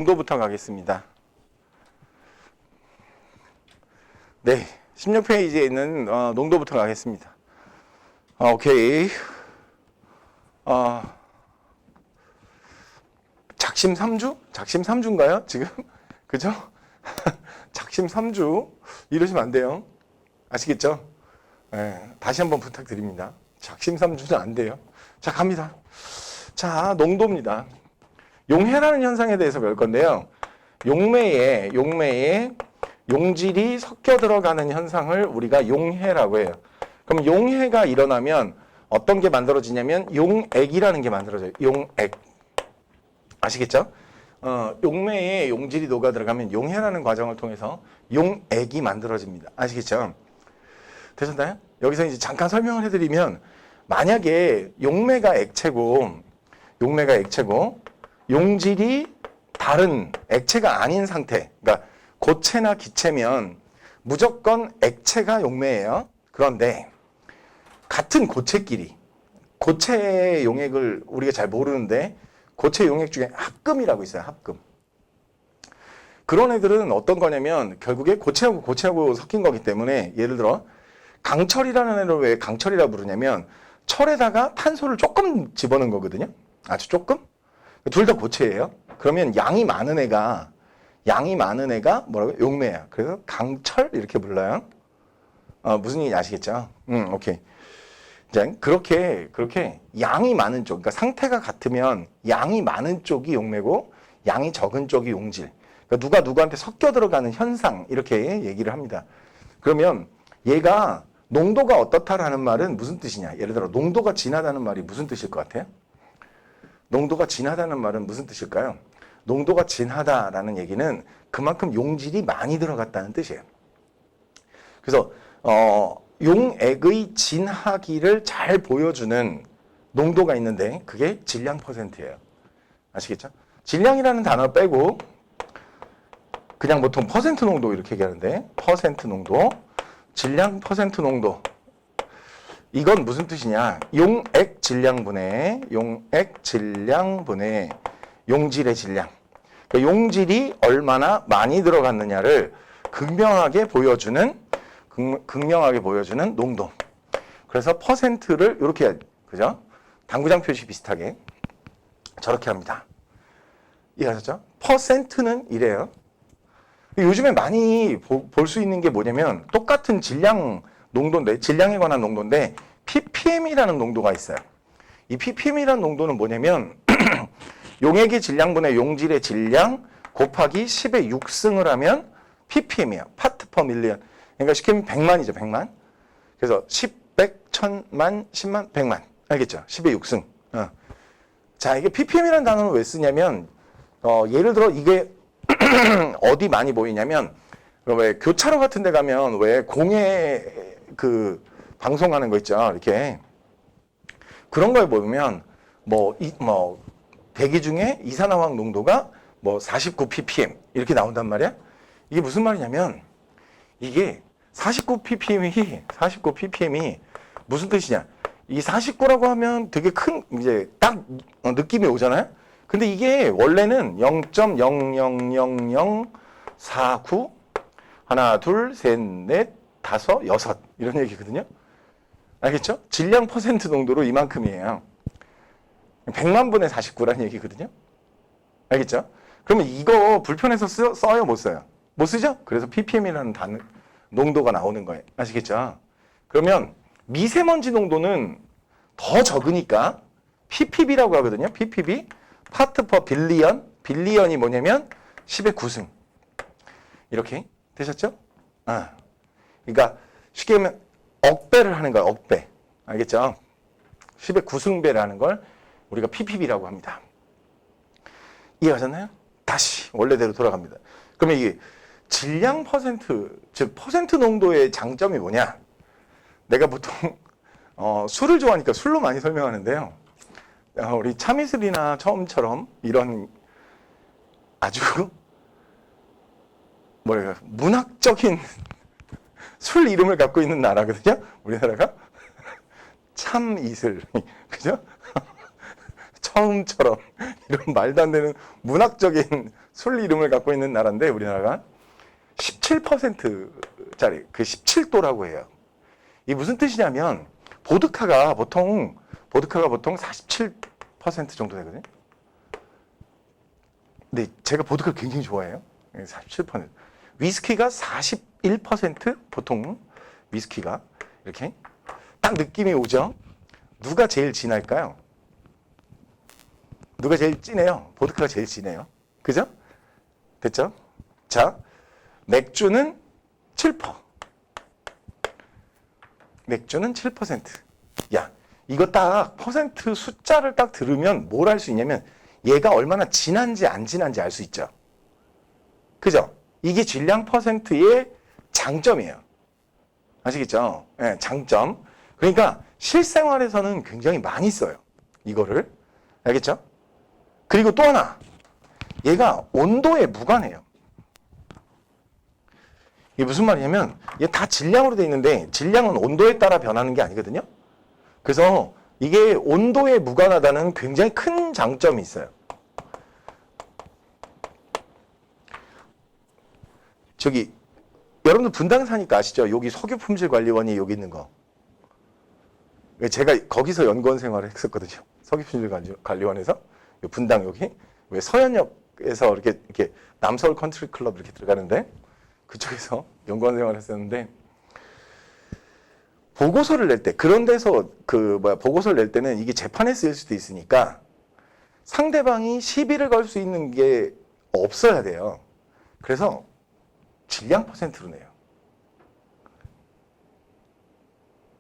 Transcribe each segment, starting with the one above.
농도부터 가겠습니다. 네, 16페이지에 있는 농도부터 가겠습니다. 오케이. 작심 3주? 작심 3주인가요? 지금? 그죠? 작심 3주 이러시면 안 돼요. 아시겠죠? 네, 다시 한번 부탁드립니다. 작심 3주는 안 돼요. 자, 갑니다. 자, 농도입니다. 용해라는 현상에 대해서 배울 건데요. 용매에 용질이 섞여 들어가는 현상을 우리가 용해라고 해요. 그럼 용해가 일어나면 어떤 게 만들어지냐면 용액이라는 게 만들어져요. 용액. 아시겠죠? 용매에 용질이 녹아 들어가면 용해라는 과정을 통해서 용액이 만들어집니다. 아시겠죠? 되셨나요? 여기서 이제 잠깐 설명을 해드리면 만약에 용매가 액체고 용질이 다른 액체가 아닌 상태, 그러니까 고체나 기체면 무조건 액체가 용매예요. 그런데 같은 고체끼리, 고체 용액을 우리가 잘 모르는데 고체 용액 중에 합금이라고 있어요. 합금. 그런 애들은 어떤 거냐면 결국에 고체하고 섞인 거기 때문에 예를 들어 강철이라는 애를 왜 강철이라고 부르냐면 철에다가 탄소를 조금 집어넣은 거거든요. 아주 조금. 둘 다 고체예요. 그러면 양이 많은 애가 뭐라고요? 용매야. 그래서 강철 이렇게 불러요. 무슨 얘기인지 아시겠죠? 오케이. 이제 그렇게 양이 많은 쪽, 그러니까 상태가 같으면 양이 많은 쪽이 용매고 양이 적은 쪽이 용질. 그러니까 누가 누구한테 섞여 들어가는 현상 이렇게 얘기를 합니다. 그러면 얘가 농도가 어떻다라는 말은 무슨 뜻이냐? 예를 들어 농도가 진하다는 말이 무슨 뜻일 것 같아요? 농도가 진하다는 말은 무슨 뜻일까요? 농도가 진하다라는 얘기는 그만큼 용질이 많이 들어갔다는 뜻이에요. 그래서 용액의 진하기를 잘 보여주는 농도가 있는데 그게 질량 퍼센트예요. 아시겠죠? 질량이라는 단어 빼고 그냥 보통 퍼센트 농도 이렇게 얘기하는데 퍼센트 농도, 질량 퍼센트 농도 이건 무슨 뜻이냐? 용액 질량분의 용질의 질량. 그러니까 용질이 얼마나 많이 들어갔느냐를 극명하게 보여주는 농도. 그래서 퍼센트를 이렇게 해야 돼. 그죠? 당구장 표시 비슷하게 저렇게 합니다. 이해하셨죠? 퍼센트는 이래요. 요즘에 많이 볼 수 있는 게 뭐냐면 똑같은 질량 농도인데, 질량에 관한 농도인데 ppm이라는 농도가 있어요. 이 ppm이라는 농도는 뭐냐면 용액의 질량분의 용질의 질량 곱하기 10의 6승을 하면 ppm이에요. 파트 퍼 밀리언. 그러니까 쉽게 하면 100만이죠. 100만. 그래서 10, 100, 1000만, 10만, 100만. 알겠죠? 10의 6승. 자, 이게 ppm이라는 단어는 왜 쓰냐면 예를 들어 이게 어디 많이 보이냐면 왜 교차로 같은 데 가면 왜 공해 방송하는 거 있죠. 이렇게. 그런 거에 보면 대기 중에 이산화황 농도가 49 ppm 이렇게 나온단 말이야. 이게 무슨 말이냐면 이게 49 ppm이 무슨 뜻이냐? 이 49라고 하면 되게 큰 이제 딱 느낌이 오잖아요. 근데 이게 원래는 0.000049 하나, 둘, 셋, 넷, 다섯, 여섯 이런 얘기거든요. 알겠죠? 질량 퍼센트 농도로 이만큼이에요. 100만 분의 49라는 얘기거든요. 알겠죠? 그러면 이거 불편해서 써요? 못 써요? 못 쓰죠? 그래서 ppm이라는 농도가 나오는 거예요. 아시겠죠? 그러면 미세먼지 농도는 더 적으니까 ppb라고 하거든요. ppb, 파트 퍼 빌리언. 빌리언이 뭐냐면 10의 9승. 이렇게 되셨죠? 그러니까 쉽게 하면 억배를 하는 거야. 억배. 알겠죠? 10의 9승배를 하는 걸 우리가 ppb라고 합니다. 이해하셨나요? 다시 원래대로 돌아갑니다. 그러면 이게 질량 퍼센트, 즉 퍼센트 농도의 장점이 뭐냐? 내가 보통 술을 좋아하니까 술로 많이 설명하는데요. 우리 참이슬이나 처음처럼 이런 아주 문학적인 술 이름을 갖고 있는 나라거든요. 우리나라가 참이슬, 그죠? 처음처럼 이런 말도 안 되는 문학적인 술 이름을 갖고 있는 나라인데 우리나라가 17%짜리 그 17도라고 해요. 이게 무슨 뜻이냐면 보드카가 보통 47% 정도 되거든요. 근데 제가 보드카를 굉장히 좋아해요. 47%. 위스키가 41% 보통 위스키가 이렇게 딱 느낌이 오죠. 누가 제일 진할까요? 누가 제일 진해요? 보드카가 제일 진해요. 그죠? 됐죠? 자, 맥주는 7%. 맥주는 7%. 야, 이거 딱 퍼센트 숫자를 딱 들으면 뭘 알 수 있냐면 얘가 얼마나 진한지 안 진한지 알 수 있죠. 그죠? 이게 질량 퍼센트의 장점이에요. 아시겠죠? 네, 장점. 그러니까 실생활에서는 굉장히 많이 써요. 이거를. 알겠죠? 그리고 또 하나. 얘가 온도에 무관해요. 이게 무슨 말이냐면 얘 다 질량으로 돼 있는데 질량은 온도에 따라 변하는 게 아니거든요. 그래서 이게 온도에 무관하다는 굉장히 큰 장점이 있어요. 저기 여러분들 분당 사니까 아시죠? 여기 석유품질관리원이 여기 있는 거. 제가 거기서 연구원 생활을 했었거든요. 석유품질관리원에서 분당 여기 왜 서현역에서 이렇게 남서울 컨트리 클럽 이렇게 들어가는데 그쪽에서 연구원 생활을 했었는데 보고서를 낼 때 그런 데서 보고서를 낼 때는 이게 재판에 쓰일 수도 있으니까 상대방이 시비를 걸 수 있는 게 없어야 돼요. 그래서 질량 퍼센트로 내요.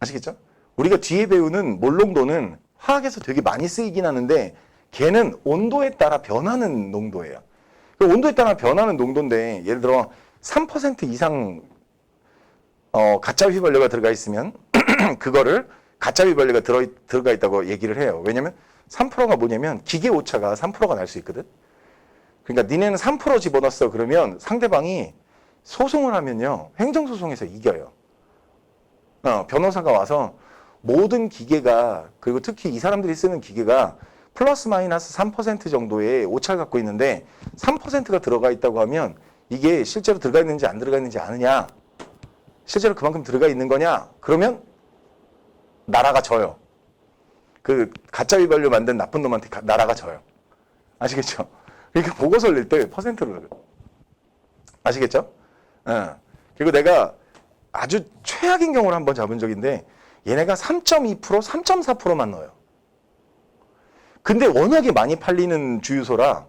아시겠죠? 우리가 뒤에 배우는 몰롱도는 화학에서 되게 많이 쓰이긴 하는데 걔는 온도에 따라 변하는 농도예요. 온도에 따라 변하는 농도인데 예를 들어 3% 이상 가짜 휘발유가 들어가 있으면 그거를 가짜 휘발유가 들어가 있다고 얘기를 해요. 왜냐면 3%가 뭐냐면 기계 오차가 3%가 날 수 있거든. 그러니까 니네는 3% 집어넣었어 그러면 상대방이 소송을 하면요 행정소송에서 이겨요. 변호사가 와서 모든 기계가 그리고 특히 이 사람들이 쓰는 기계가 플러스 마이너스 3% 정도의 오차를 갖고 있는데 3%가 들어가 있다고 하면 이게 실제로 들어가 있는지 안 들어가 있는지 아느냐, 실제로 그만큼 들어가 있는 거냐, 그러면 나라가 져요. 그 가짜 휘발유 만든 나쁜 놈한테 나라가 져요. 아시겠죠? 그러니까 보고서를 낼 때 퍼센트로 아시겠죠? 그리고 내가 아주 최악인 경우를 한번 잡은 적인데 얘네가 3.2%, 3.4%만 넣어요. 근데 워낙에 많이 팔리는 주유소라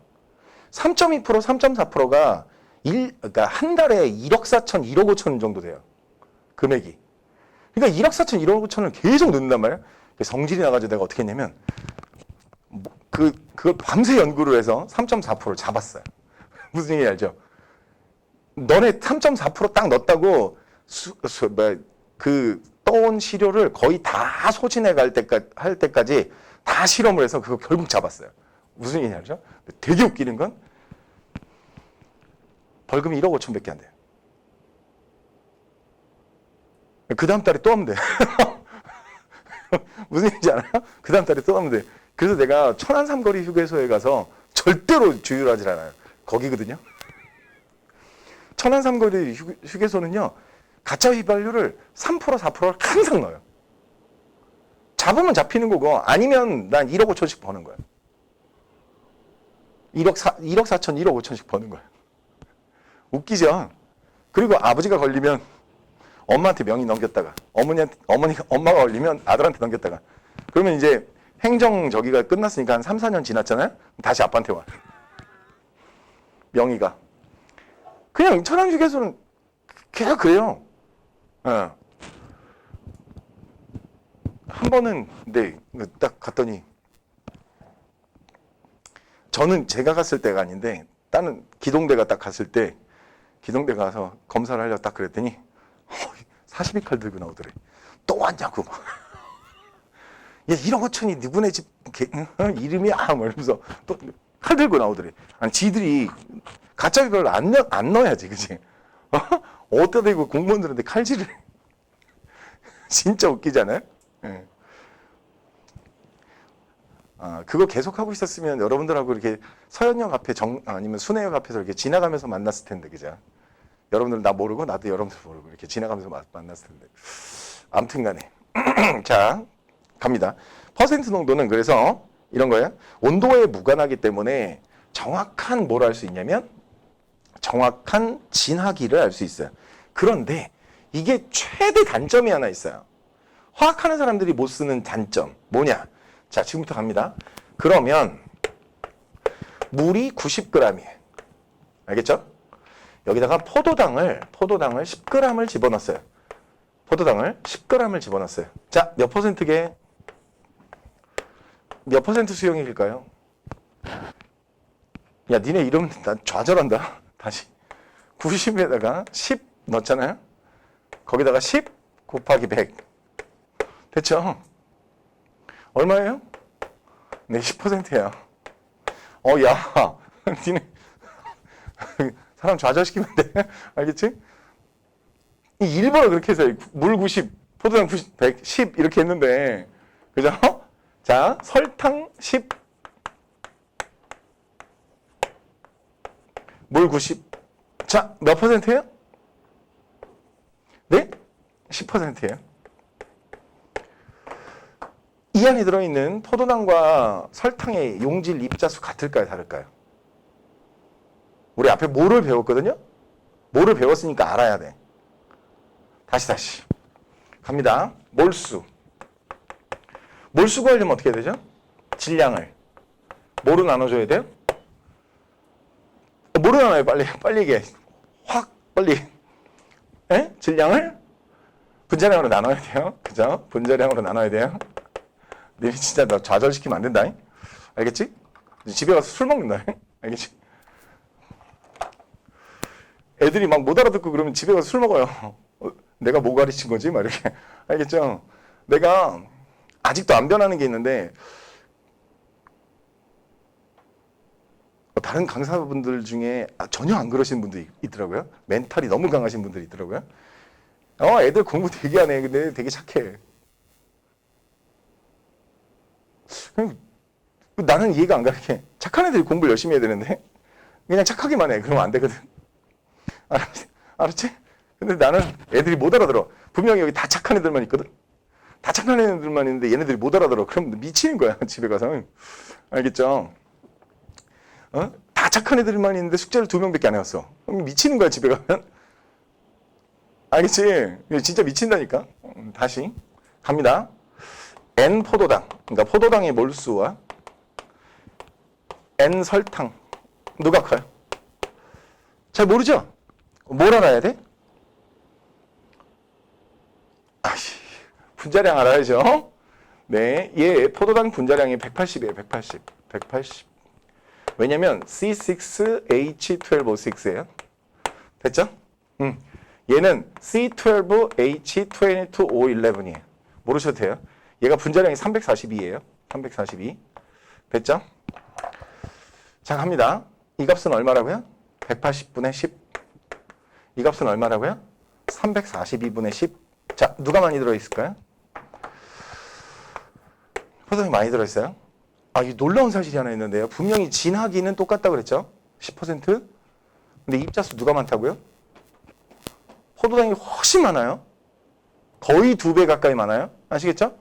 3.2%, 3.4%가 그러니까 한 달에 1억 4천, 1억 5천 정도 돼요. 금액이. 그러니까 1억 4천, 1억 5천을 계속 넣는단 말이에요. 성질이 나가지고 내가 어떻게 했냐면 그걸 밤새 연구를 해서 3.4%를 잡았어요. 무슨 얘기 알죠? 너네 3.4% 딱 넣었다고 그 떠온 시료를 거의 다 소진해 할 때까지 다 실험을 해서 그거 결국 잡았어요. 무슨 얘기 알죠? 되게 웃기는 건 벌금이 1억 5천밖에 안 돼요. 그 다음 달에 또 하면 돼. 무슨 얘기인지 알아요? 그 다음 달에 또 하면 돼. 그래서 내가 천안 삼거리 휴게소에 가서 절대로 주유를 하질 않아요. 거기거든요. 천안 삼거리 휴게소는요. 가짜 휘발유를 3%, 4%를 항상 넣어요. 잡으면 잡히는 거고 아니면 난 1억 5천씩 버는 거예요. 1억 4천, 1억 5천씩 버는 거예요. 웃기죠? 그리고 아버지가 걸리면 엄마한테 명의 넘겼다가 엄마가 걸리면 아들한테 넘겼다가 그러면 이제 행정 저기가 끝났으니까 한 3, 4년 지났잖아요? 다시 아빠한테 와. 명의가. 그냥 천안휴게소는 계속 그래요. 한 번은 딱 갔더니 저는 제가 갔을 때가 아닌데 다른 기동대가 딱 갔을 때 기동대 가서 검사를 하려고 딱 그랬더니 42칼 들고 나오더래. 또 왔냐고. 야, 1억 5천이 누구네 집 이름이야? 뭐 이러면서 또 칼 들고 나오더래. 아니 지들이 가짜 이걸 안 넣어야지, 그치? 어디다 대고 공무원들한테 칼질을 진짜 웃기잖아요? 네. 그거 계속 하고 있었으면 여러분들하고 이렇게 서현역 앞에 아니면 순회역 앞에서 이렇게 지나가면서 만났을 텐데, 그죠? 여러분들 나 모르고 나도 여러분들 모르고 이렇게 지나가면서 만났을 텐데. 아무튼 간에. 자, 갑니다. 퍼센트 농도는 그래서 이런 거예요. 온도에 무관하기 때문에 정확한 뭘 알 수 있냐면 정확한 진하기를 알 수 있어요. 그런데 이게 최대 단점이 하나 있어요. 화학하는 사람들이 못 쓰는 단점. 뭐냐? 자, 지금부터 갑니다. 그러면 물이 90g이에요. 알겠죠? 여기다가 포도당을 10g을 집어넣었어요. 포도당을 10g을 집어넣었어요. 자, 몇 퍼센트게? 몇 퍼센트 수용일까요? 야, 니네 이러면 나 좌절한다. 다시. 90에다가 10 넣었잖아요? 거기다가 10 곱하기 100. 됐죠? 얼마예요? 네, 10%예요. 야, 니네 사람 좌절시키면 돼. 알겠지? 일부러 그렇게 해서 물 90, 포도당 90, 100, 10 이렇게 했는데, 그죠? 자, 설탕 10, 물 90. 자, 몇 퍼센트예요? 네? 10%예요. 이 안에 들어있는 포도당과 설탕의 용질 입자수 같을까요? 다를까요? 우리 앞에 뭐를 배웠거든요? 뭐를 배웠으니까 알아야 돼. 다시. 갑니다. 몰수. 몰수 구하려면 어떻게 해야 되죠? 질량을. 뭐로 나눠줘야 돼요? 뭐로 나눠요? 빨리 얘기해. 빨리. 에? 질량을 분자량으로 나눠야 돼요. 그죠? 분자량으로 나눠야 돼요. 네, 진짜 너 좌절시키면 안 된다. 알겠지? 집에 가서 술 먹는다. 알겠지? 애들이 막 못 알아듣고 그러면 집에 가서 술 먹어요. 내가 뭐 가르친 거지? 막 이렇게. 알겠죠? 내가 아직도 안 변하는 게 있는데, 다른 강사분들 중에 전혀 안 그러시는 분들이 있더라고요. 멘탈이 너무 강하신 분들이 있더라고요. 애들 공부 되게 하네. 근데 되게 착해. 나는 이해가 안 가게. 착한 애들이 공부를 열심히 해야 되는데 그냥 착하기만 해. 그러면 안 되거든. 알았지? 근데 나는 애들이 못 알아들어. 분명히 여기 다 착한 애들만 있거든. 다 착한 애들만 있는데 얘네들이 못 알아들어. 그럼 미치는 거야. 집에 가서. 알겠죠? 다 착한 애들만 있는데 숙제를 2명밖에 안 해왔어. 그럼 미치는 거야. 집에 가면. 알겠지? 진짜 미친다니까. 다시 갑니다. N 포도당. 그러니까 포도당의 몰수와 N 설탕. 누가 커요? 잘 모르죠? 뭘 알아야 돼? 분자량 알아야죠? 네, 얘 포도당 분자량이 180이에요. 180. 왜냐면 C6H12O6예요. 됐죠? 얘는 C12H22O11이에요. 모르셔도 돼요. 얘가 분자량이 342예요. 342. 됐죠? 자, 갑니다. 이 값은 얼마라고요? 180분의 10. 이 값은 얼마라고요? 342분의 10. 자, 누가 많이 들어있을까요? 포도당이 많이 들어있어요. 이 놀라운 사실이 하나 있는데요. 분명히 진하기는 똑같다고 그랬죠? 10%? 근데 입자수 누가 많다고요? 포도당이 훨씬 많아요. 거의 2배 가까이 많아요. 아시겠죠?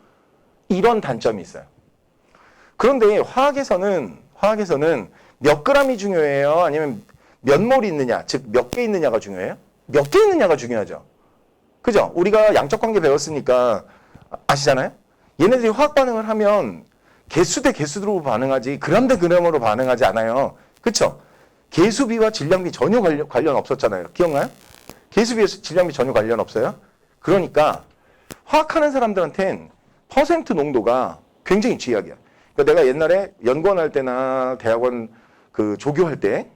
이런 단점이 있어요. 그런데 화학에서는 몇 g이 중요해요? 아니면 몇 몰이 있느냐, 즉 몇 개 있느냐가 중요해요? 몇 개 있느냐가 중요하죠. 그죠? 우리가 양적 관계 배웠으니까 아시잖아요? 얘네들이 화학 반응을 하면 개수 대 개수로 반응하지 그램 대 그램으로 반응하지 않아요. 그쵸? 개수비와 질량비 전혀 관련 없었잖아요. 기억나요? 개수비와 질량비 전혀 관련 없어요. 그러니까 화학하는 사람들한텐 퍼센트 농도가 굉장히 쥐약이야. 그러니까 내가 옛날에 연구원 할 때나 대학원 그 조교할 때,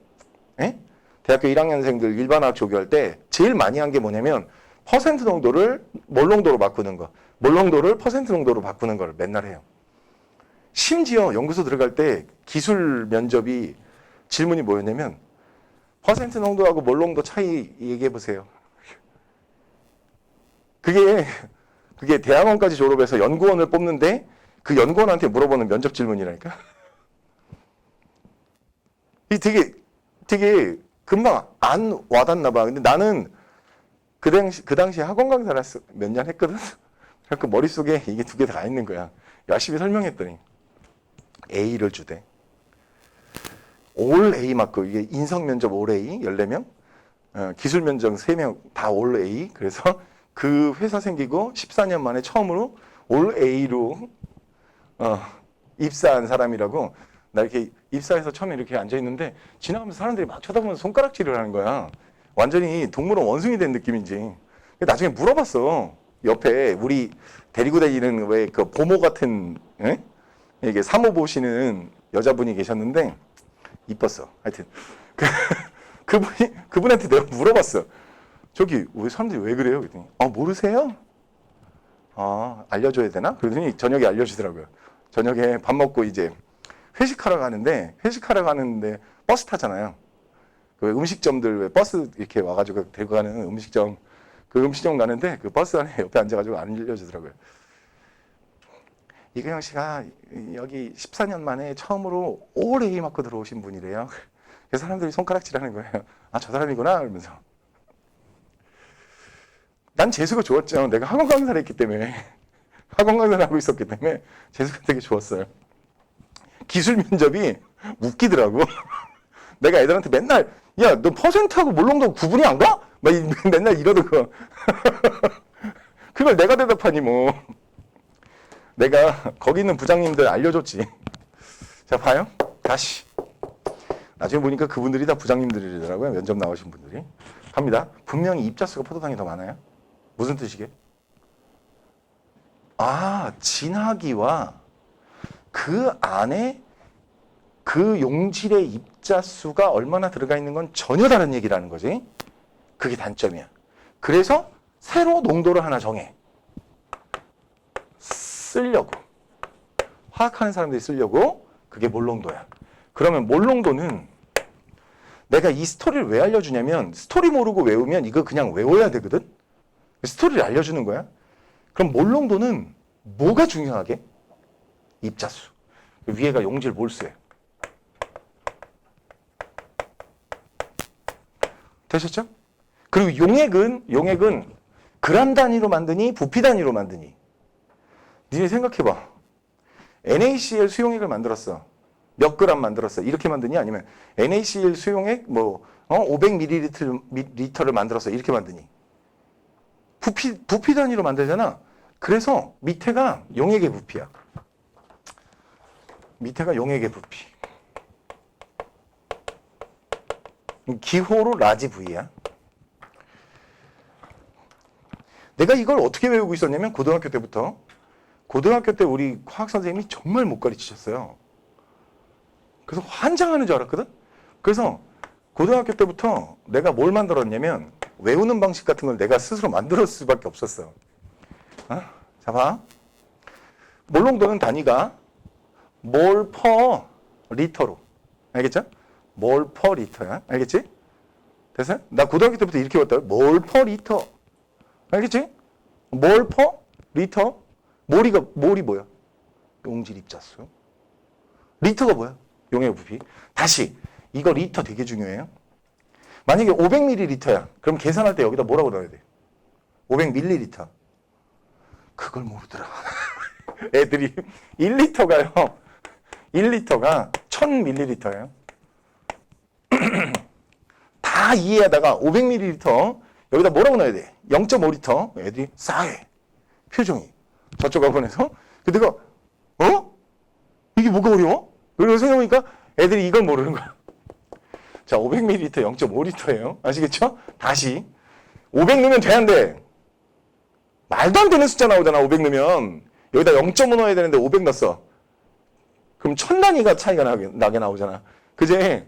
대학교 1학년생들 일반화학 조교할 때 제일 많이 한 게 뭐냐면 퍼센트 농도를 몰 농도로 바꾸는 거, 몰 농도를 퍼센트 농도로 바꾸는 걸 맨날 해요. 심지어 연구소 들어갈 때 기술 면접이 질문이 뭐였냐면 퍼센트 농도하고 몰 농도 차이 얘기해 보세요. 그게 대학원까지 졸업해서 연구원을 뽑는데 그 연구원한테 물어보는 면접 질문이라니까. 이 되게 금방 안 와닿나 봐. 근데 나는 그 당시에 학원 강사를 몇 년 했거든. 그러니까 머릿속에 이게 두 개 다 있는 거야. 열심히 설명했더니 A를 주대. 올 A 마크. 이게 인성 면접 올 A 14명, 기술 면접 3명 다 올 A. 그래서 그 회사 생기고 14년 만에 처음으로 올 A로 입사한 사람이라고. 나 이렇게 입사해서 처음에 이렇게 앉아 있는데 지나가면서 사람들이 막 쳐다보면서 손가락질을 하는 거야. 완전히 동물원 원숭이 된 느낌인지. 나중에 물어봤어. 옆에 우리 데리고 다니는 왜 그 보모 같은, 에? 이게 사모 보시는 여자분이 계셨는데 이뻤어. 하여튼 그분한테 내가 물어봤어. 저기 왜 사람들이 왜 그래요? 그랬더니 모르세요? 알려줘야 되나? 그러더니 저녁에 알려주더라고요. 저녁에 밥 먹고 이제 회식하러 가는데 버스 타잖아요. 그 음식점들 왜 버스 이렇게 와가지고 데리고 가는 음식점, 그 음식점 가는데 그 버스 안에 옆에 앉아가지고 알려주더라고요. 이경영 씨가 여기 14년 만에 처음으로 올 A 마크 들어오신 분이래요. 그래서 사람들이 손가락질 하는 거예요. 저 사람이구나 이러면서. 난 재수가 좋았죠. 내가 학원 강사를 했기 때문에. 학원 강사를 하고 있었기 때문에 재수가 되게 좋았어요. 기술 면접이 웃기더라고. 내가 애들한테 맨날 야, 너 퍼센트하고 몰롱도 구분이 안 가? 막 맨날 이러더라고. 그걸 내가 대답하니 뭐. 내가 거기 있는 부장님들 알려줬지. 자, 봐요. 다시. 나중에 보니까 그분들이 다 부장님들이더라고요. 면접 나오신 분들이. 갑니다. 분명히 입자수가 포도당이 더 많아요. 무슨 뜻이게? 진하기와 그 안에 그 용질의 입자수가 얼마나 들어가 있는 건 전혀 다른 얘기라는 거지. 그게 단점이야. 그래서 새로 농도를 하나 정해. 쓰려고. 화학하는 사람들이 쓰려고. 그게 몰농도야. 그러면 몰농도는 내가 이 스토리를 왜 알려주냐면 스토리 모르고 외우면 이거 그냥 외워야 되거든. 스토리를 알려주는 거야. 그럼 몰농도는 뭐가 중요하게? 입자수. 위에가 용질 몰수예요. 되셨죠? 그리고 용액은 그람 단위로 만드니 부피 단위로 만드니. 니네 생각해봐. NaCl 수용액을 만들었어. 몇 그램 만들었어. 이렇게 만드니 아니면 NaCl 수용액 500ml를 만들었어. 이렇게 만드니. 부피 단위로 만들잖아. 그래서 밑에가 용액의 부피야. 밑에가 용액의 부피. 기호로 라지 V야. 내가 이걸 어떻게 외우고 있었냐면 고등학교 때부터. 고등학교 때 우리 화학 선생님이 정말 못 가르치셨어요. 그래서 환장하는 줄 알았거든. 그래서 고등학교 때부터 내가 뭘 만들었냐면 외우는 방식 같은 걸 내가 스스로 만들 수밖에 없었어. 자, 봐. 몰농도는 단위가 몰 퍼 리터로. 알겠죠? 몰 퍼 리터야. 알겠지? 됐어요? 나 고등학교 때부터 이렇게 봤다. 몰 퍼 리터. 알겠지? 몰 퍼 리터. 몰이 뭐야? 용질 입자수. 리터가 뭐야? 용액 부피. 다시 이거 리터 되게 중요해요. 만약에 500ml야. 그럼 계산할 때 여기다 뭐라고 넣어야 돼? 500ml. 그걸 모르더라. 애들이 1리터가요. 1리터가 1000ml예요. 다 이해하다가 500ml 여기다 뭐라고 넣어야 돼? 0.5리터. 애들이 싸해. 표정이. 저쪽 학원에서. 근데 내가 이게 뭐가 어려워? 그래서 생각해보니까 애들이 이걸 모르는 거야. 자, 500ml 0.5리터예요. 아시겠죠? 다시 500 넣으면 돼, 안 돼? 말도 안 되는 숫자 나오잖아. 500 넣으면 여기다 0.5 넣어야 되는데 500 넣었어. 그럼 1000 단위가 차이가 나게 나오잖아. 그제?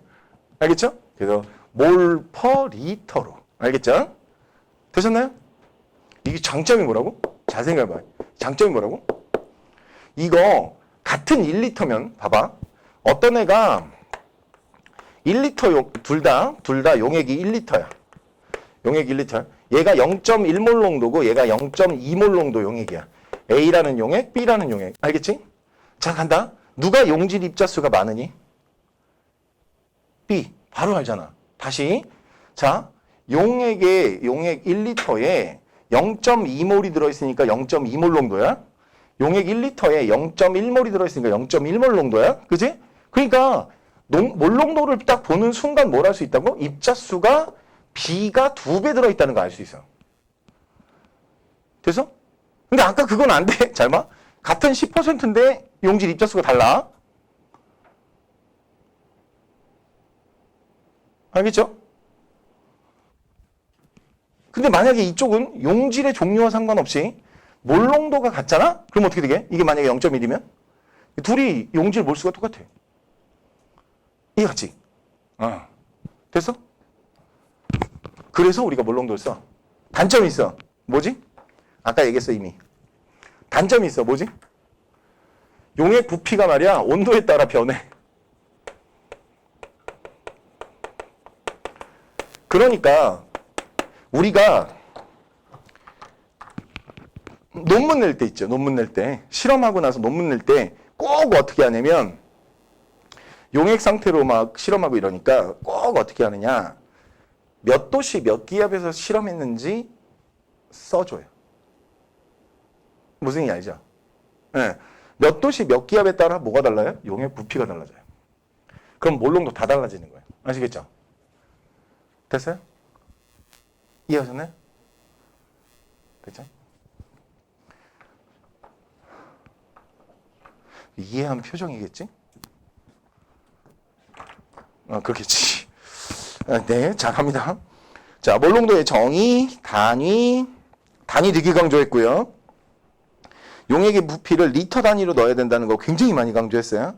알겠죠? 그래서 몰 퍼 리터로. 알겠죠? 되셨나요? 이게 장점이 뭐라고? 잘 생각해봐. 장점이 뭐라고? 이거 같은 1리터면 봐봐. 어떤 애가 1리터 둘 다 용액이 1리터야. 용액 1리터. 얘가 0.1몰 농도고 얘가 0.2몰 농도 용액이야. A라는 용액, B라는 용액. 알겠지? 자, 간다. 누가 용질 입자수가 많으니? B. 바로 알잖아. 다시. 자, 용액 1리터에 0.2몰이 들어있으니까 0.2몰 농도야. 용액 1리터에 0.1몰이 들어있으니까 0.1몰 농도야. 그지? 그러니까 몰 농도를 딱 보는 순간 뭘 할 수 있다고? 입자수가 B가 2배 들어있다는 거 알 수 있어. 됐어? 근데 아까 그건 안 돼. 잘 봐. 같은 10%인데 용질 입자수가 달라. 알겠죠? 근데 만약에 이쪽은 용질의 종류와 상관없이 몰 농도가 같잖아? 그럼 어떻게 되게? 이게 만약에 0.1이면? 둘이 용질 몰수가 똑같아. 이해갔지? 됐어? 그래서 우리가 몰 농도를 써. 단점이 있어. 뭐지? 아까 얘기했어 이미. 단점이 있어. 뭐지? 용액 부피가 말이야 온도에 따라 변해. 그러니까 우리가 논문 낼 때 있죠. 논문 낼 때. 실험하고 나서 논문 낼 때 꼭 어떻게 하냐면 용액 상태로 막 실험하고 이러니까 꼭 어떻게 하느냐. 몇 도씨 몇 기압에서 실험했는지 써줘요. 무슨 얘기 알죠? 네. 몇 도씨 몇 기압에 따라 뭐가 달라요? 용액 부피가 달라져요. 그럼 몰 농도 다 달라지는 거예요. 아시겠죠? 됐어요? 이해하셨나요? 됐죠? 이해한 표정이겠지? 그렇겠지. 네, 자, 갑니다. 자, 몰 농도의 정의, 단위 되게 강조했고요. 용액의 부피를 리터 단위로 넣어야 된다는 거 굉장히 많이 강조했어요.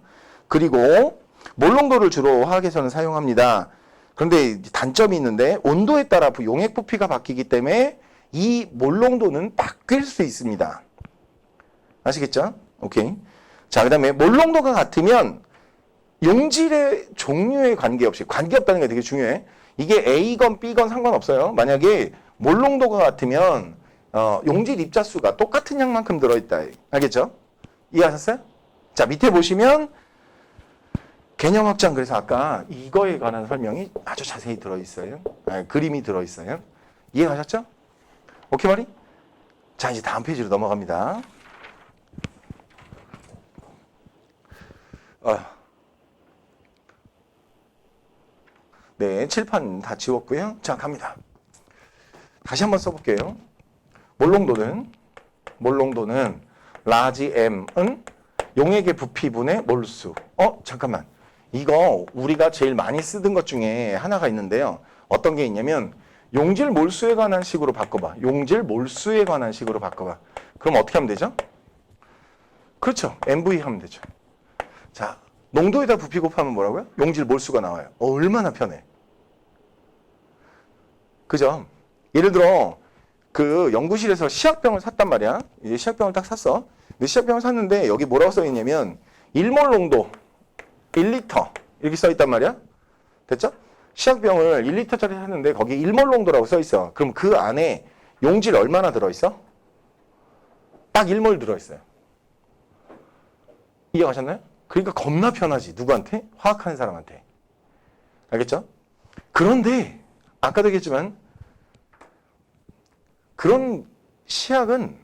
그리고 몰 농도를 주로 화학에서는 사용합니다. 그런데 단점이 있는데 온도에 따라 용액 부피가 바뀌기 때문에 이 몰 농도는 바뀔 수 있습니다. 아시겠죠? 오케이. 자, 그 다음에 몰 농도가 같으면 용질의 종류에 관계없다는 게 되게 중요해. 이게 A건 B건 상관없어요. 만약에 몰 농도가 같으면 용질 입자수가 똑같은 양만큼 들어있다. 알겠죠? 이해하셨어요? 자, 밑에 보시면 개념 확장. 그래서 아까 이거에 관한 설명이 아주 자세히 들어있어요. 그림이 들어있어요. 이해하셨죠? 오케이 말이? 자, 이제 다음 페이지로 넘어갑니다. 네, 칠판 다 지웠고요. 자, 갑니다. 다시 한번 써볼게요. 몰 농도는 라지 M은 용액의 부피분의 몰수. 잠깐만. 이거 우리가 제일 많이 쓰던 것 중에 하나가 있는데요. 어떤 게 있냐면 용질 몰수에 관한 식으로 바꿔봐. 용질 몰수에 관한 식으로 바꿔봐. 그럼 어떻게 하면 되죠? 그렇죠. MV 하면 되죠. 자, 농도에다 부피 곱하면 뭐라고요? 용질 몰수가 나와요. 얼마나 편해. 그죠? 예를 들어 그 연구실에서 시약병을 샀단 말이야. 이제 시약병을 딱 샀어. 근데 시약병을 샀는데 여기 뭐라고 써 있냐면 1몰 농도 1리터 이렇게 써 있단 말이야. 됐죠? 시약병을 1리터짜리 샀는데 거기 1몰 농도라고 써 있어. 그럼 그 안에 용질 얼마나 들어 있어? 딱 1몰 들어 있어요. 이해가셨나요? 그러니까 겁나 편하지. 누구한테? 화학하는 사람한테. 알겠죠? 그런데 아까도 얘기했지만 그런 시약은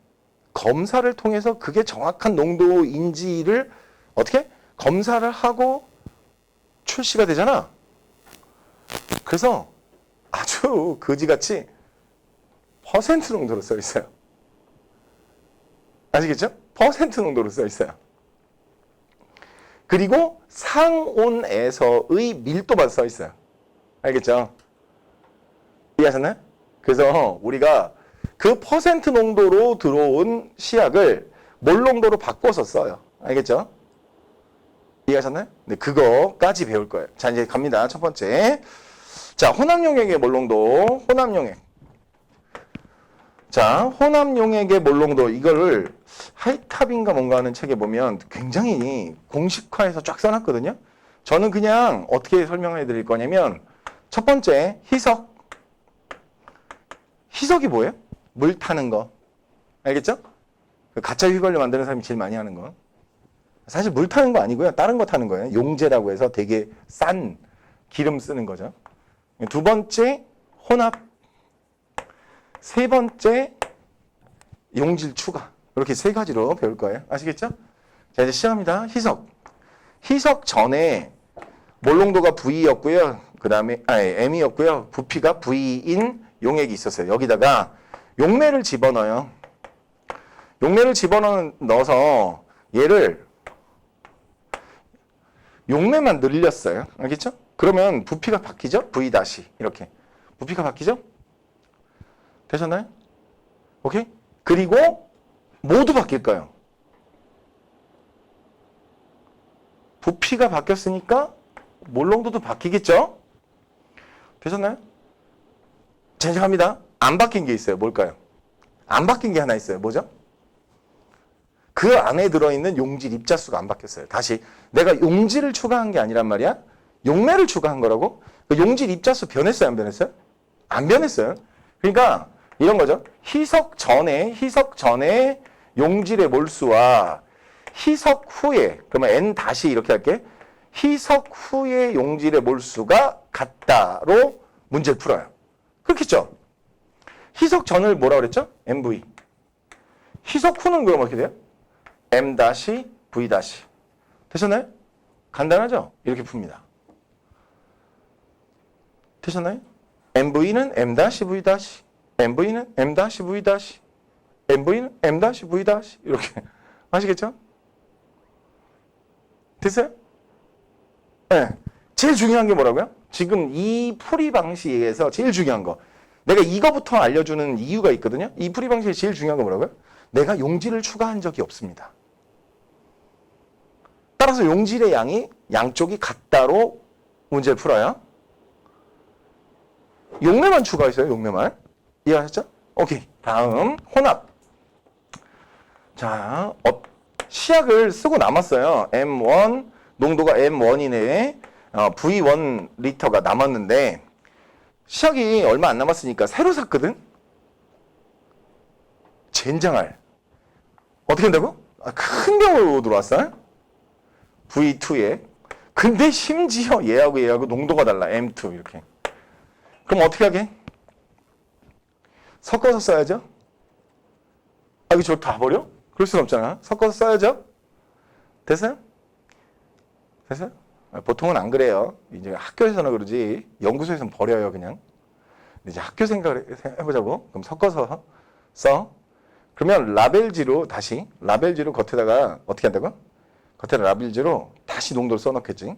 검사를 통해서 그게 정확한 농도인지를 어떻게? 검사를 하고 출시가 되잖아. 그래서 아주 거지같이 퍼센트 농도로 써 있어요. 아시겠죠? 퍼센트 농도로 써 있어요. 그리고 상온에서의 밀도만 써 있어요. 알겠죠? 이해하셨나요? 그래서 우리가 그 퍼센트 농도로 들어온 시약을 몰 농도로 바꿔서 써요. 알겠죠? 이해하셨나요? 네, 그거까지 배울 거예요. 자, 이제 갑니다. 첫 번째. 자, 혼합용액의 몰 농도. 혼합용액. 자, 혼합용액의 몰 농도. 이거를 하이탑인가 뭔가 하는 책에 보면 굉장히 공식화해서 쫙 써놨거든요. 저는 그냥 어떻게 설명해 드릴 거냐면 첫 번째, 희석. 희석이 뭐예요? 물 타는 거. 알겠죠? 가짜 휘발유 만드는 사람이 제일 많이 하는 거. 사실 물 타는 거 아니고요. 다른 거 타는 거예요. 용제라고 해서 되게 싼 기름 쓰는 거죠. 두 번째, 혼합. 세 번째, 용질 추가. 이렇게 세 가지로 배울 거예요. 아시겠죠? 자, 이제 시작합니다. 희석. 희석 전에 몰농도가 V였고요. 그 다음에, M이었고요. 부피가 V인 용액이 있었어요. 여기다가 용매를 집어넣어요. 용매를 집어넣어서 얘를 용매만 늘렸어요. 알겠죠? 그러면 부피가 바뀌죠? V 다시 이렇게 부피가 바뀌죠? 되셨나요? 오케이? 그리고 모두 바뀔까요? 부피가 바뀌었으니까 몰농도도 바뀌겠죠? 되셨나요? 진정합니다. 안 바뀐 게 있어요. 뭘까요? 안 바뀐 게 하나 있어요. 뭐죠? 그 안에 들어있는 용질 입자수가 안 바뀌었어요. 다시 내가 용질을 추가한 게 아니란 말이야. 용매를 추가한 거라고. 그 용질 입자수 변했어요? 안 변했어요? 안 변했어요. 그러니까 이런 거죠. 희석 전에 용질의 몰수와 희석 후에, 그러면 N 다시 이렇게 할게. 희석 후에 용질의 몰수가 같다로 문제를 풀어요. 그렇겠죠? 희석 전을 뭐라 그랬죠? MV. 희석 후는 그럼 어떻게 돼요? M 다시 V 다시. 되셨나요? 간단하죠? 이렇게 풉니다. 되셨나요? MV는 M 다시 V 다시. MV는 M 다시 V 다시. MV는 M 다시 V 다시. 이렇게. 아시겠죠? 됐어요? 네. 제일 중요한 게 뭐라고요? 지금 이 풀이 방식에서 제일 중요한 거. 내가 이거부터 알려주는 이유가 있거든요. 이 풀이 방식에 제일 중요한 거 뭐라고요? 내가 용질을 추가한 적이 없습니다. 따라서 용질의 양이 양쪽이 같다로 문제를 풀어요. 용매만 추가했어요. 용매만. 이해하셨죠? 오케이. 다음 혼합. 자, 시약을 쓰고 남았어요. M1 농도가 M1 이내에 V1 리터가 남았는데 시약이 얼마 안 남았으니까 새로 샀거든. 젠장할. 어떻게 한다고? 큰 병으로 들어왔어요. V2에. 근데 심지어 얘하고 농도가 달라. M2 이렇게. 그럼 어떻게 하게? 섞어서 써야죠. 이거 저걸 다 버려? 그럴 순 없잖아. 섞어서 써야죠. 됐어요? 됐어요? 보통은 안 그래요. 이제 학교에서는 그러지 연구소에서는 버려요 그냥. 이제 학교 생각을 해보자고. 그럼 섞어서 써. 그러면 라벨지로 다시 라벨지로 겉에다가 어떻게 한다고? 겉에다 라벨지로 다시 농도를 써놓겠지.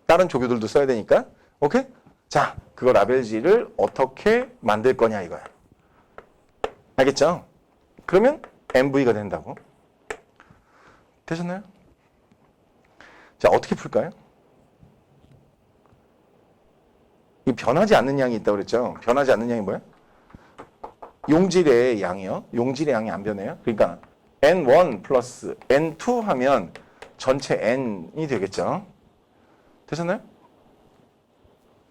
다른 조교들도 써야 되니까. 오케이? 자, 그거 라벨지를 어떻게 만들 거냐 이거야. 알겠죠? 그러면 MV가 된다고. 되셨나요? 자, 어떻게 풀까요? 이 변하지 않는 양이 있다고 그랬죠? 변하지 않는 양이 뭐야? 용질의 양이요. 용질의 양이 안 변해요. 그러니까 N1 플러스 N2 하면 전체 N이 되겠죠? 되셨나요?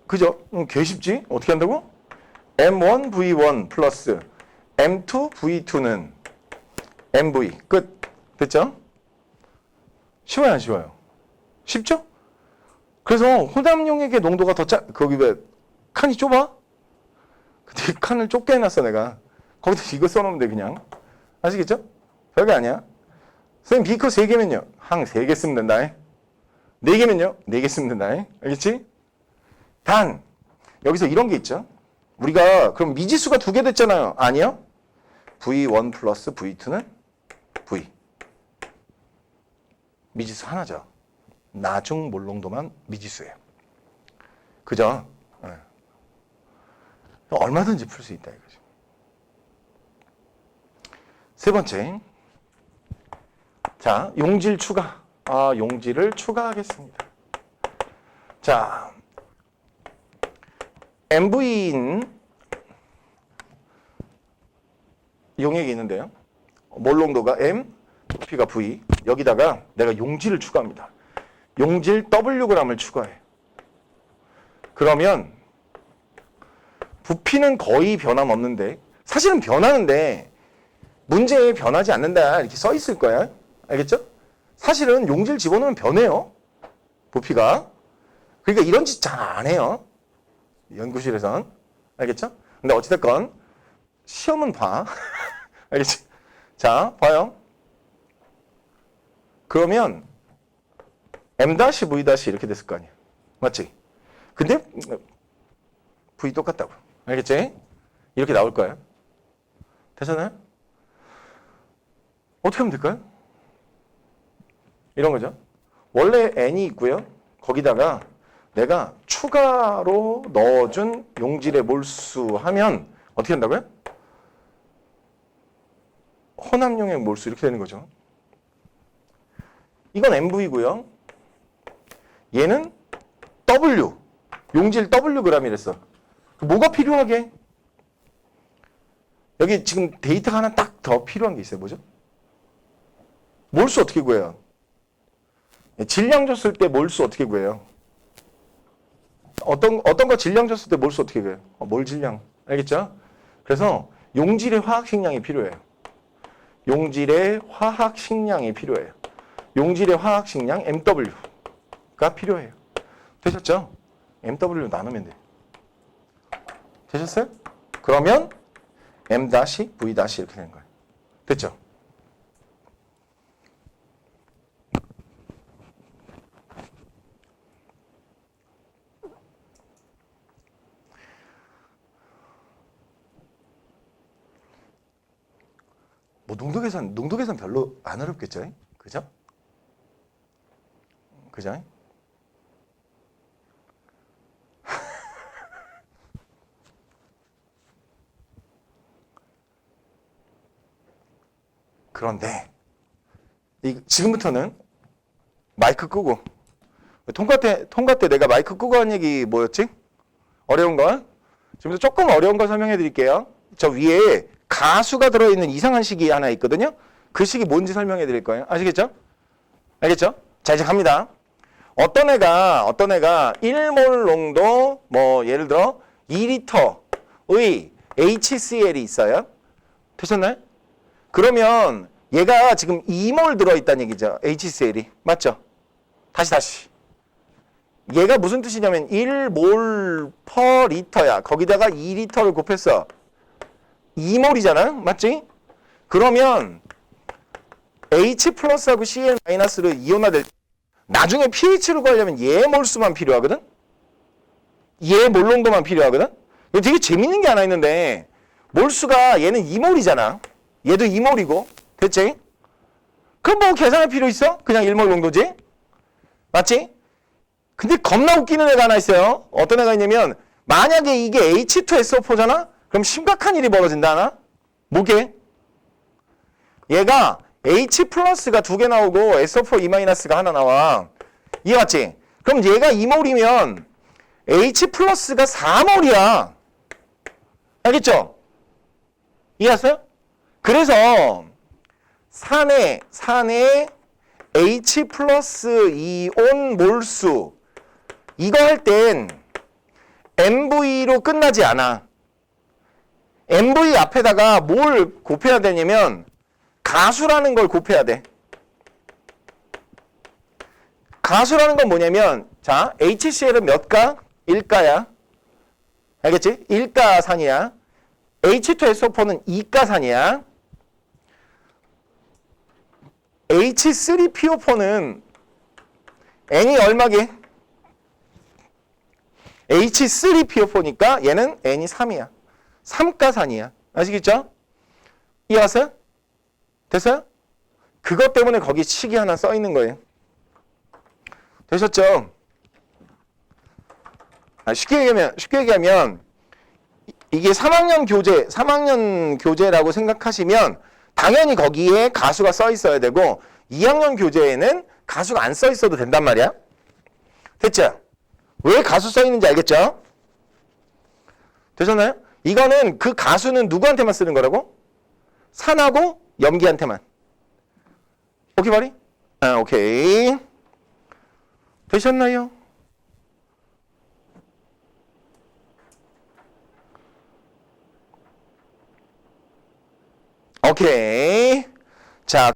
그죠? 개 쉽지? 어떻게 한다고? M1 V1 플러스 M2 V2는 MV. 끝. 됐죠? 쉬워요, 안 쉬워요? 쉽죠? 그래서 혼합용액의 농도가 더 거기 왜 칸이 좁아? 근데 칸을 좁게 해놨어 내가. 거기다 이거 써놓으면 돼 그냥. 아시겠죠? 별게 아니야. 선생님 비커 3개면요 항 3개 쓰면 된다. 4개면요 4개 쓰면 된다. 알겠지? 단 여기서 이런 게 있죠. 우리가 그럼 미지수가 2개 됐잖아요. 아니요. V1 플러스 V2는 V. 미지수 하나죠. 나중 몰농도만 미지수예요. 그죠? 네. 얼마든지 풀 수 있다 이거죠. 세 번째. 자, 용질 추가. 용질을 추가하겠습니다. 자, MV인 용액이 있는데요. 몰농도가 M, 부피가 V. 여기다가 내가 용질을 추가합니다. 용질 Wg을 추가해. 그러면 부피는 거의 변함없는데 사실은 변하는데 문제에 변하지 않는다 이렇게 써 있을 거야. 알겠죠? 사실은 용질 집어넣으면 변해요. 부피가. 그러니까 이런 짓 잘 안 해요. 연구실에선. 알겠죠? 근데 어찌됐건 시험은 봐. 알겠지? 자, 봐요. 그러면 M-V- 이렇게 됐을 거 아니야. 맞지? 근데 V 똑같다고. 알겠지? 이렇게 나올 거예요. 되잖아요? 어떻게 하면 될까요? 이런 거죠. 원래 N이 있고요. 거기다가 내가 추가로 넣어준 용질의 몰수 하면 어떻게 한다고요? 혼합용액 몰수 이렇게 되는 거죠. 이건 MV고요. 얘는 W, 용질 Wg이랬어. 뭐가 필요하게? 여기 지금 데이터가 하나 딱 더 필요한 게 있어요. 뭐죠? 몰수 어떻게 구해요? 질량 줬을 때 몰수 어떻게 구해요? 어떤 거 질량 줬을 때 몰수 어떻게 구해요? 몰 질량. 알겠죠? 그래서 용질의 화학식량이 필요해요. 용질의 화학식량이 필요해요. 용질의 화학식량 MW가 필요해요. 되셨죠? MW로 나누면 돼요. 되셨어요? 그러면 M-V- 이렇게 되는 거예요. 됐죠? 뭐 농도 계산 별로 안 어렵겠죠? 그죠? 그죠? 그런데 지금부터는 마이크 끄고 통과 때 내가 마이크 끄고 한 얘기 뭐였지? 어려운 거? 지금부터 조금 어려운 거 설명해 드릴게요. 저 위에 가수가 들어있는 이상한 식이 하나 있거든요. 그 식이 뭔지 설명해 드릴 거예요. 아시겠죠? 알겠죠? 자, 이제 갑니다. 어떤 애가 1몰 농도 뭐 예를 들어 2리터의 HCl이 있어요. 되셨나요? 그러면 얘가 지금 2몰 들어있다는 얘기죠. HCl이. 맞죠? 다시. 얘가 무슨 뜻이냐면 1몰 퍼 리터야. 거기다가 2리터를 곱했어. 2몰이잖아. 맞지? 그러면 H 플러스하고 Cl 마이너스를 이온화될 때 나중에 pH를 구하려면 얘 몰수만 필요하거든? 얘 몰농도만 필요하거든? 이거 되게 재밌는 게 하나 있는데 몰수가 얘는 2몰이잖아. 얘도 2몰이고. 됐지? 그럼 뭐 계산할 필요 있어? 그냥 1몰 농도지? 맞지? 근데 겁나 웃기는 애가 하나 있어요. 어떤 애가 있냐면 만약에 이게 H2SO4잖아? 그럼 심각한 일이 벌어진다 하나? 뭐게? 얘가 H 플러스가 2개 나오고 SO4 E-가 하나 나와. 이해 맞지? 그럼 얘가 2몰이면 H 플러스가 4몰이야. 알겠죠? 이해했어요? 그래서 산의 H 플러스 이온 몰수 이거 할 땐 MV로 끝나지 않아. MV 앞에다가 뭘 곱해야 되냐면 가수라는 걸 곱해야 돼. 가수라는 건 뭐냐면 자 HCl은 몇 가? 1가야. 알겠지? 1가산이야. H2SO4는 2가산이야. H3PO4는 N이 얼마게? H3PO4니까 얘는 N이 3이야. 3가산이야. 아시겠죠? 이해왔어요? 됐어요? 그것 때문에 거기 식이 하나 써 있는 거예요. 되셨죠? 쉽게 얘기하면 이게 3학년 교재라고 생각하시면 당연히 거기에 가수가 써 있어야 되고 2학년 교재에는 가수가 안 써 있어도 된단 말이야. 됐죠? 왜 가수 써 있는지 알겠죠? 되셨나요? 이거는 그 가수는 누구한테만 쓰는 거라고? 산하고 염기한테만. 오케이 말이? 오케이. 되셨나요? 오케이. 자.